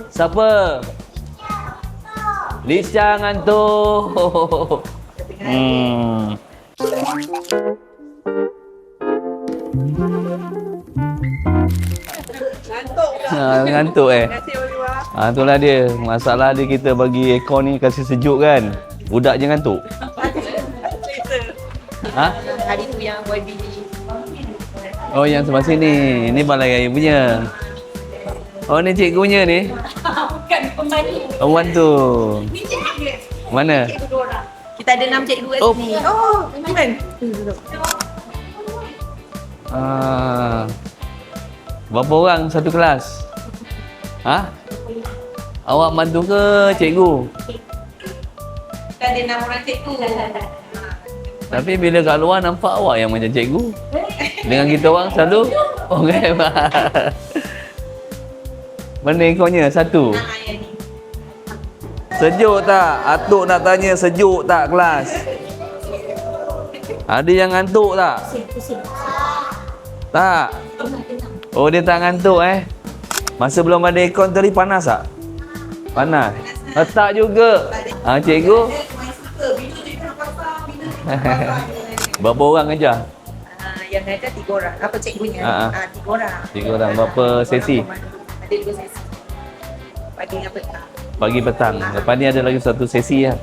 Siapa? Lisha ngantuk. Ngantuk itulah dia. Masalah dia kita bagi aircon ni kasih sejuk kan. Budak je ngantuk. Hari tu yang YB. Oh, yang sebelah sini. Ini balai raya punya. Oh, ni cikgu punya ni. Bukan pembantu. Pembantu. Mana? Kita ada 6 cikgu kat sini. Kan? Berapa orang satu kelas? Awak bantu ke cikgu? Kita ada 6 orang cikgu. Tapi bila kat luar nampak awak yang macam cikgu. Dengan kita orang selalu orang. Mana ekornya? Satu. Sejuk tak? Atuk nak tanya sejuk tak kelas? Ada yang ngantuk tak? Tak? Oh, dia tak ngantuk Masa belum ada aircon tadi panas tak? Panas? Tak juga. Cikgu? Berapa orang ajar? Yang ada 3 orang. Apa cikgunya? 3 orang. 3 orang. Berapa sesi? Ada 2 sesi. Pagi dengan petang. Pagi petang. Lepas ni ada lagi satu sesi lah.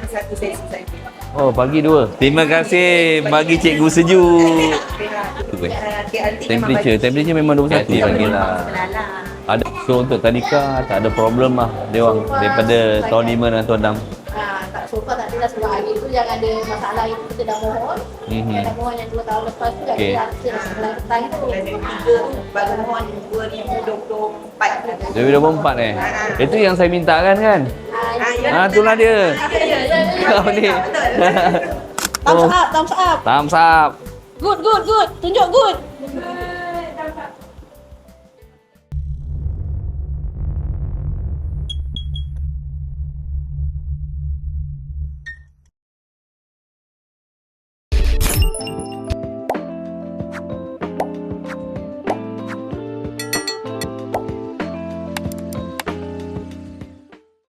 Satu sesi saja. Oh, pagi 2. Terima kasih bagi cikgu sejuk. Temperature memang 21 lagi lah. Ada so untuk tadika tak ada problem lah dia orang daripada tahun 5 dan tahun 6. Tak sofa tak adalah sebab hari tu yang ada masalah itu kita dah mohon. Dah mohon yang 2 tahun lepas tu dah ada sebelah petang tu. Baru mohon 2024. 2024 Itu yang saya mintakan kan? Itulah dia. Kau ni. Thumbs up, thumbs up. Thumbs up. Good. Tunjuk good.